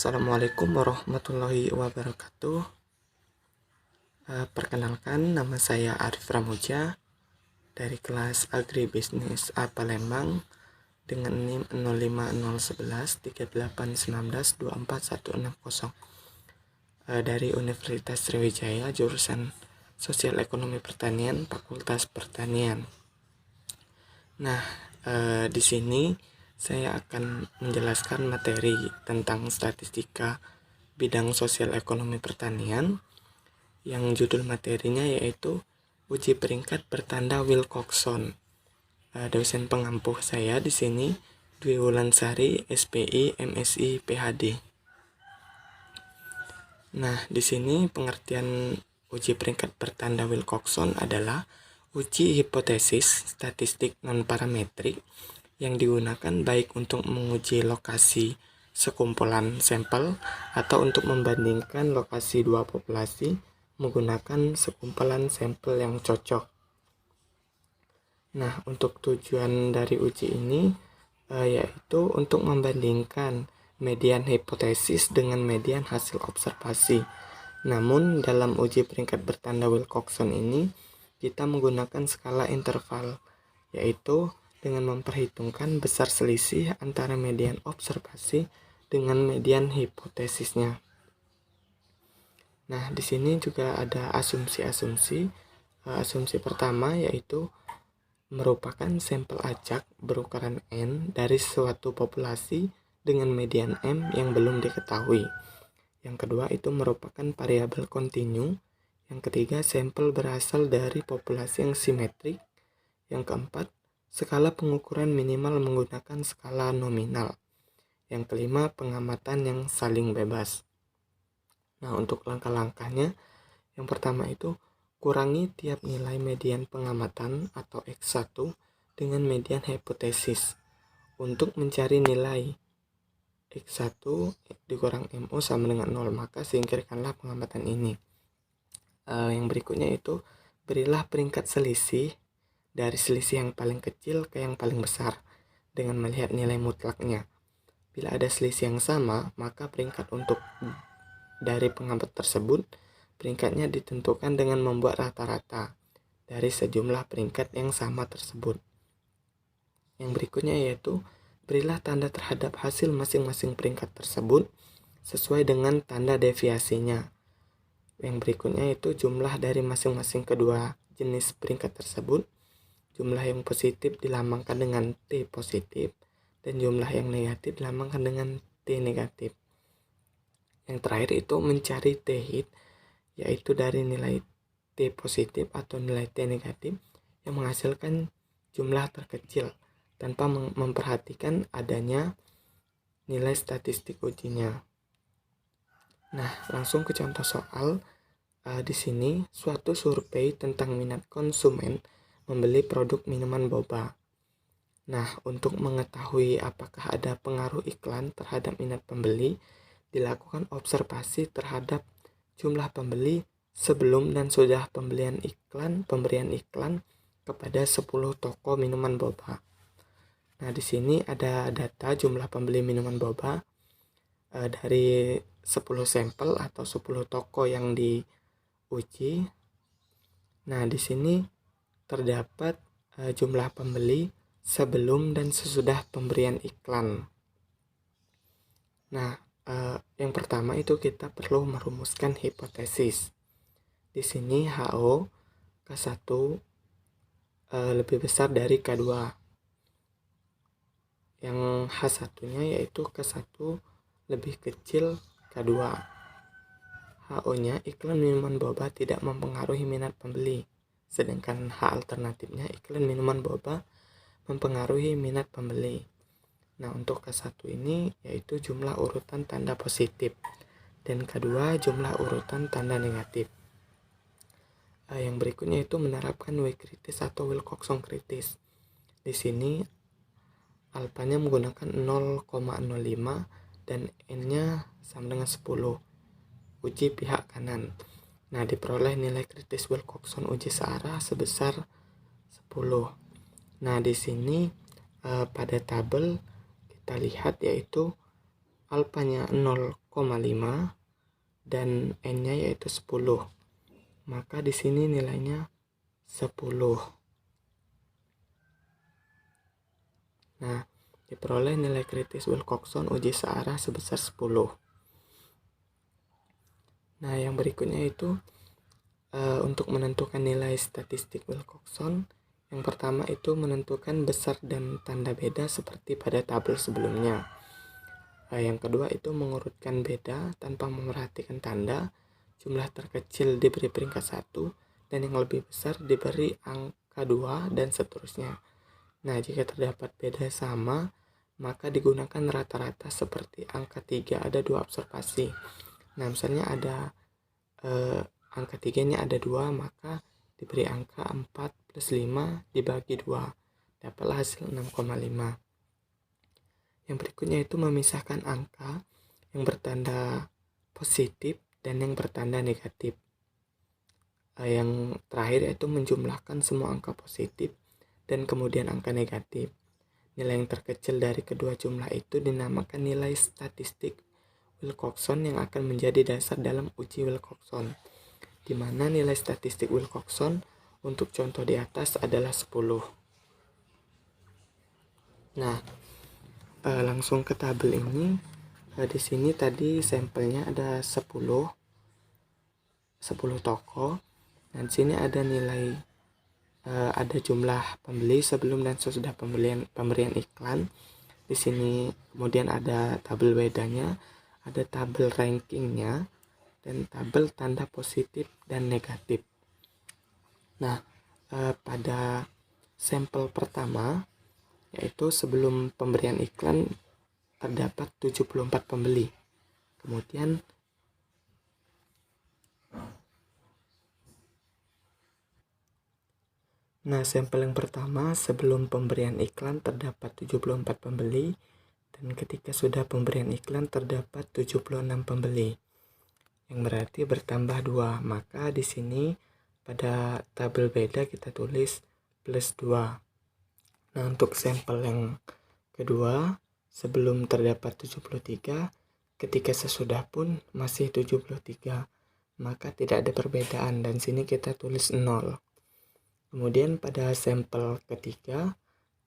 Assalamualaikum warahmatullahi wabarakatuh. Perkenalkan, nama saya Arif Ramuja dari kelas Agribisnis A Palembang dengan NIM 05011381924160 dari Universitas Sriwijaya, jurusan Sosial Ekonomi Pertanian, Fakultas Pertanian. Nah, di sini saya akan menjelaskan materi tentang statistika bidang sosial ekonomi pertanian yang judul materinya yaitu uji peringkat bertanda Wilcoxon. Dosen pengampuh saya di sini Dwi Wulansari, SPI, MSI, PhD. Nah, di sini pengertian uji peringkat bertanda Wilcoxon adalah uji hipotesis statistik non-parametrik yang digunakan baik untuk menguji lokasi sekumpulan sampel atau untuk membandingkan lokasi dua populasi menggunakan sekumpulan sampel yang cocok. Nah, untuk tujuan dari uji ini yaitu untuk membandingkan median hipotesis dengan median hasil observasi. Namun, dalam uji peringkat bertanda Wilcoxon ini, kita menggunakan skala interval, yaitu dengan memperhitungkan besar selisih antara median observasi dengan median hipotesisnya. Nah, di sini juga ada asumsi-asumsi. Asumsi pertama yaitu merupakan sampel acak berukuran N dari suatu populasi dengan median M yang belum diketahui. Yang kedua itu merupakan variabel kontinu. Yang ketiga, sampel berasal dari populasi yang simetrik. Yang keempat, skala pengukuran minimal menggunakan skala nominal. Yang kelima, pengamatan yang saling bebas. Nah, untuk langkah-langkahnya, yang pertama itu kurangi tiap nilai median pengamatan atau X1 dengan median hipotesis untuk mencari nilai X1 dikurang MO sama dengan 0, maka singkirkanlah pengamatan ini. Yang berikutnya itu berilah peringkat selisih dari selisih yang paling kecil ke yang paling besar dengan melihat nilai mutlaknya. Bila ada selisih yang sama, maka peringkat untuk dari pengamatan tersebut, peringkatnya ditentukan dengan membuat rata-rata dari sejumlah peringkat yang sama tersebut. Yang berikutnya yaitu berilah tanda terhadap hasil masing-masing peringkat tersebut sesuai dengan tanda deviasinya. Yang berikutnya itu jumlah dari masing-masing kedua jenis peringkat tersebut. Jumlah yang positif dilambangkan dengan T positif dan jumlah yang negatif dilambangkan dengan T negatif. Yang terakhir itu mencari T hit, yaitu dari nilai T positif atau nilai T negatif yang menghasilkan jumlah terkecil tanpa memperhatikan adanya nilai statistik ujinya. Nah, langsung ke contoh soal. Di sini suatu survei tentang minat konsumen membeli produk minuman boba. Nah, untuk mengetahui apakah ada pengaruh iklan terhadap minat pembeli, dilakukan observasi terhadap jumlah pembeli sebelum dan sudah pemberian iklan kepada 10 toko minuman boba. Nah, di sini ada data jumlah pembeli minuman boba dari 10 sampel atau 10 toko yang diuji. Nah, di sini terdapat jumlah pembeli sebelum dan sesudah pemberian iklan. Nah, yang pertama itu kita perlu merumuskan hipotesis. Di sini HO K1 lebih besar dari K2. Yang H1-nya yaitu K1 lebih kecil K2. HO-nya iklan minuman boba tidak mempengaruhi minat pembeli. Sedangkan H alternatifnya iklan minuman boba mempengaruhi minat pembeli. Nah, untuk K1 ini yaitu jumlah urutan tanda positif dan K2 jumlah urutan tanda negatif. Yang berikutnya itu menerapkan W kritis atau Wilcoxon kritis. Di sini alfanya menggunakan 0,05 dan N-nya sama dengan 10. Uji pihak kanan. Nah, diperoleh nilai kritis Wilcoxon uji searah sebesar 10. Nah, di sini pada tabel kita lihat yaitu alfanya 0,05 dan N-nya yaitu 10. Maka di sini nilainya 10. Nah, diperoleh nilai kritis Wilcoxon uji searah sebesar 10. Nah, yang berikutnya itu untuk menentukan nilai statistik Wilcoxon, yang pertama itu menentukan besar dan tanda beda seperti pada tabel sebelumnya. Yang kedua itu mengurutkan beda tanpa memerhatikan tanda, jumlah terkecil diberi peringkat 1, dan yang lebih besar diberi angka 2, dan seterusnya. Nah, jika terdapat beda sama, maka digunakan rata-rata seperti angka 3 ada 2 observasi. Nah, misalnya ada angka 3 nya ada 2, maka diberi angka 4 plus 5 dibagi 2. Dapatlah hasil 6,5. Yang berikutnya itu memisahkan angka yang bertanda positif dan yang bertanda negatif. Yang terakhir yaitu menjumlahkan semua angka positif dan kemudian angka negatif. Nilai yang terkecil dari kedua jumlah itu dinamakan nilai statistik Wilcoxon yang akan menjadi dasar dalam uji Wilcoxon, di mana nilai statistik Wilcoxon untuk contoh di atas adalah 10. Nah, langsung ke tabel ini. Di sini tadi sampelnya ada 10 toko. Dan di sini ada nilai, ada jumlah pembeli sebelum dan sesudah pemberian iklan. Di sini kemudian ada tabel bedanya, ada tabel rankingnya, dan tabel tanda positif dan negatif. Nah, pada sampel pertama, yaitu sebelum pemberian iklan terdapat 74 pembeli. Kemudian sampel yang pertama sebelum pemberian iklan terdapat 74 pembeli, dan ketika sudah pemberian iklan terdapat 76 pembeli. Yang berarti bertambah 2. Maka di sini pada tabel beda kita tulis plus 2. Nah, untuk sampel yang kedua, sebelum terdapat 73, ketika sesudah pun masih 73, maka tidak ada perbedaan, dan sini kita tulis 0. Kemudian pada sampel ketiga,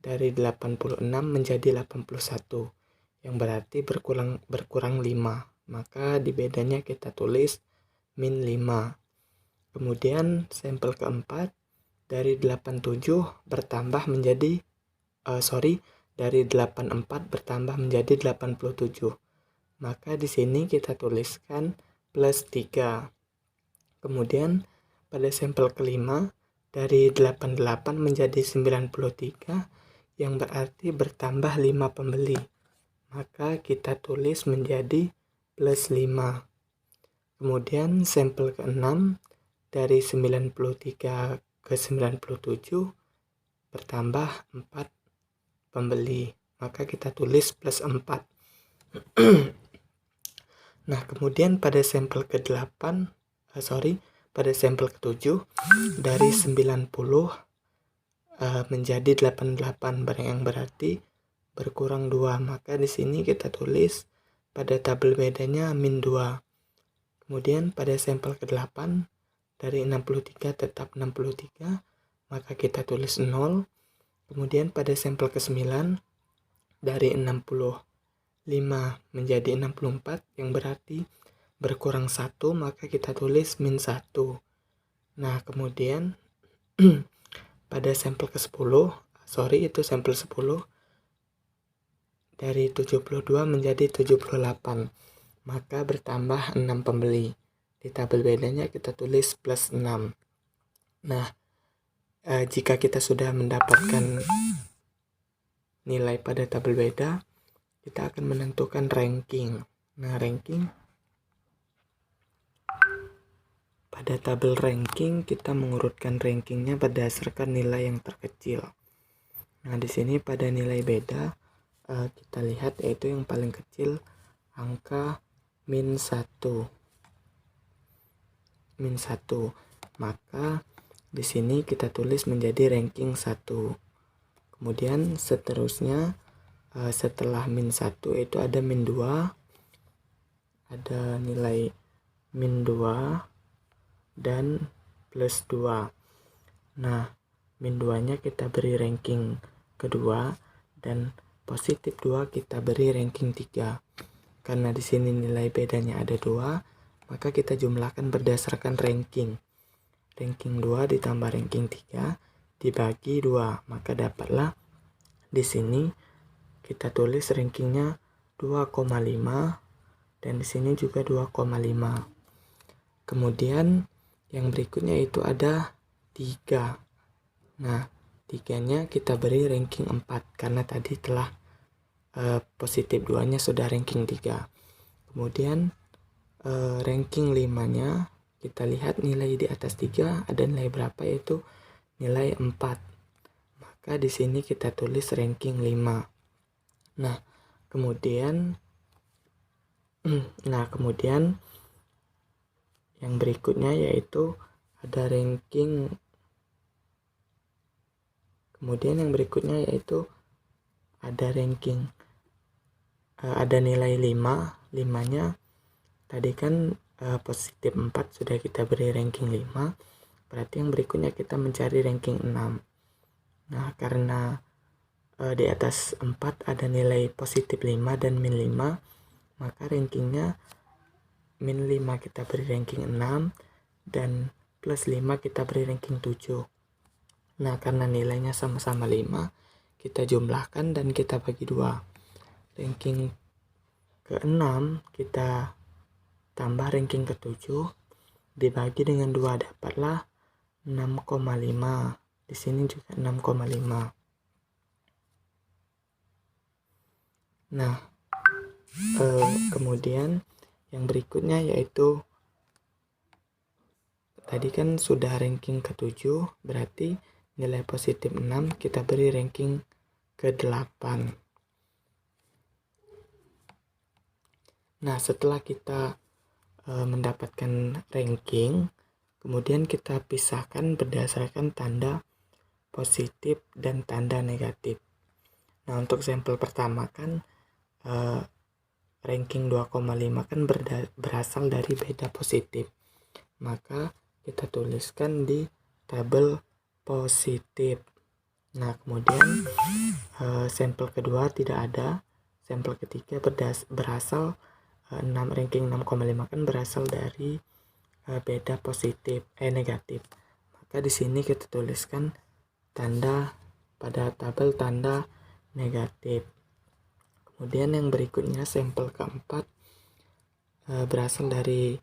dari 86 menjadi 81, yang berarti berkurang 5, maka di bedanya kita tulis min 5. Kemudian sampel keempat, dari 87 bertambah menjadi dari 84 bertambah menjadi 87. Maka di sini kita tuliskan plus 3. Kemudian pada sampel kelima, dari 88 menjadi 93, yang berarti bertambah 5 pembeli. Maka kita tulis menjadi plus 5. Kemudian sampel ke-6, dari 93 ke 97 bertambah 4 pembeli, maka kita tulis plus 4. Nah, kemudian pada sampel ke-8, pada sampel ke-7, dari 90 menjadi 88, yang berarti berkurang 2, maka di sini kita tulis pada tabel bedanya min 2. Kemudian pada sampel ke-8, dari 63 tetap 63, maka kita tulis 0. Kemudian pada sampel ke-9, dari 65 menjadi 64, yang berarti berkurang 1, maka kita tulis min 1. Nah, kemudian pada sampel ke-10, itu sampel 10, dari 72 menjadi 78, maka bertambah 6 pembeli. Di tabel bedanya kita tulis plus 6. Nah, jika kita sudah mendapatkan nilai pada tabel beda, kita akan menentukan ranking. Nah, pada tabel ranking kita mengurutkan rankingnya berdasarkan nilai yang terkecil. Nah, di sini pada nilai beda kita lihat yaitu yang paling kecil angka min 1. Maka di sini kita tulis menjadi ranking 1. Kemudian seterusnya setelah min 1 itu ada min 2, ada nilai min 2 dan plus 2. Nah, min 2-nya kita beri ranking kedua dan positif 2 kita beri ranking 3. Karena di sini nilai bedanya ada 2, maka kita jumlahkan berdasarkan ranking. Ranking 2 ditambah ranking 3 dibagi 2, maka dapatlah di sini kita tulis rankingnya 2,5 dan di sini juga 2,5. Kemudian yang berikutnya itu ada 3. Nah, 3-nya kita beri ranking 4 karena tadi telah positif 2-nya sudah ranking 3. Kemudian ranking 5-nya kita lihat nilai di atas 3 ada nilai berapa, yaitu nilai 4. Maka di sini kita tulis ranking 5. Nah, kemudian yang berikutnya yaitu ada ranking. Kemudian yang berikutnya yaitu ada ranking ada nilai 5. 5-nya tadi kan positif 4 sudah kita beri ranking 5. Berarti yang berikutnya kita mencari ranking 6. Nah, karena di atas 4 ada nilai positif 5 dan min 5, maka rankingnya min 5 kita beri ranking 6 dan plus 5 kita beri ranking 7. Nah, karena nilainya sama-sama 5, kita jumlahkan dan kita bagi 2. Ranking ke-6 kita tambah ranking ke-7 dibagi dengan 2, dapatlah 6,5. Di sini juga 6,5. Nah, kemudian yang berikutnya yaitu tadi kan sudah ranking ke-7, berarti nilai positif 6 kita beri ranking ke-8. Nah, setelah kita mendapatkan ranking, kemudian kita pisahkan berdasarkan tanda positif dan tanda negatif. Nah, untuk sampel pertama kan ranking 2,5 kan berasal dari beda positif. Maka kita tuliskan di tabel positif. Nah, kemudian sampel kedua tidak ada. Sampel ketiga berasal ranking 6,5 kan berasal dari beda positif negatif. Maka di sini kita tuliskan tanda pada tabel tanda negatif. Kemudian yang berikutnya sampel keempat berasal dari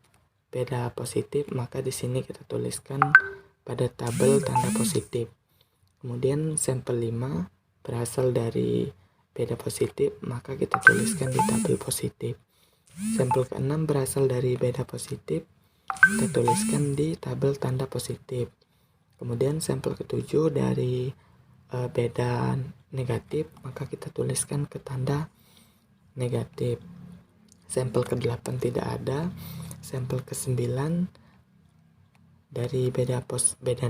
beda positif, maka di sini kita tuliskan pada tabel tanda positif. Kemudian sampel 5 berasal dari beda positif, maka kita tuliskan di tabel positif. Sampel ke-6 berasal dari beda positif, kita tuliskan di tabel tanda positif. Kemudian sampel ke-7 dari beda negatif, maka kita tuliskan ke tanda negatif. Sampel ke-8 tidak ada. Sampel ke-9 dari beda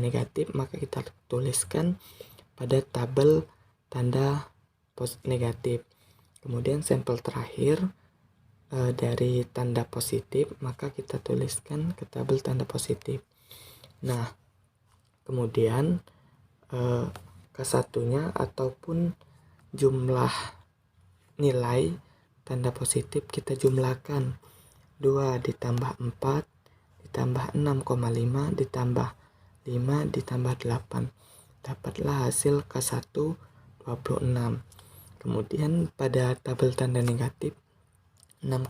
negatif, maka kita tuliskan pada tabel tanda negatif. Kemudian sampel terakhir dari tanda positif, maka kita tuliskan ke tabel tanda positif. Nah, kemudian ke-1-nya ataupun jumlah nilai tanda positif kita jumlahkan. 2 ditambah 4 ditambah 6,5 ditambah 5 ditambah 8. Dapatlah hasil K1 26. Kemudian pada tabel tanda negatif 6,5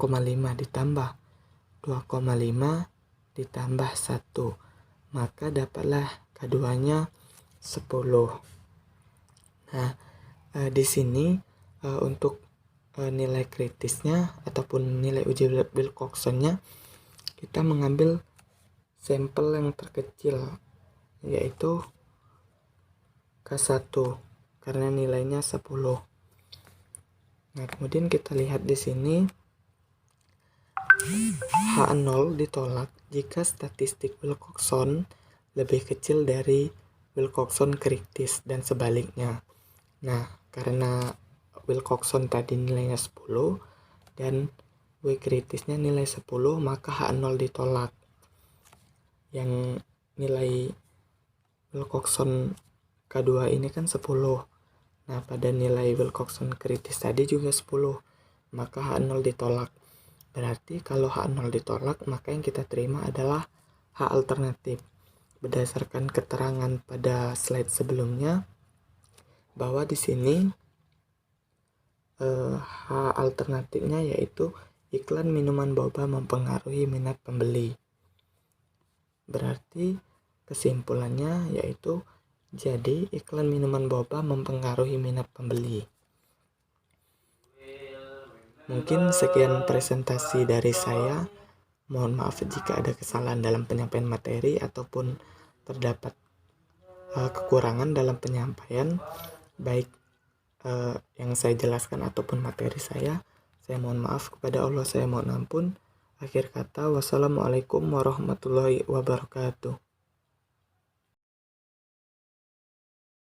ditambah 2,5 ditambah 1, maka dapatlah K2-nya 10. Nah, di sini untuk nilai kritisnya ataupun nilai uji Wilcoxon-nya kita mengambil sampel yang terkecil yaitu K1 karena nilainya 10. Nah, kemudian kita lihat di sini H0 ditolak jika statistik Wilcoxon lebih kecil dari Wilcoxon kritis dan sebaliknya. Nah, karena Wilcoxon tadi nilainya 10 dan W kritisnya nilai 10, maka H0 ditolak. Yang nilai Wilcoxon K2 ini kan 10. Nah, pada nilai Wilcoxon kritis tadi juga 10, maka H0 ditolak. Berarti kalau H0 ditolak, maka yang kita terima adalah H alternatif. Berdasarkan keterangan pada slide sebelumnya, bahwa di sini H alternatifnya yaitu iklan minuman boba mempengaruhi minat pembeli. Berarti kesimpulannya yaitu jadi iklan minuman boba mempengaruhi minat pembeli. Mungkin sekian presentasi dari saya. Mohon maaf jika ada kesalahan dalam penyampaian materi ataupun terdapat kekurangan dalam penyampaian, baik yang saya jelaskan ataupun materi saya. Saya mohon maaf, kepada Allah saya mohon ampun. Akhir kata, wassalamualaikum warahmatullahi wabarakatuh.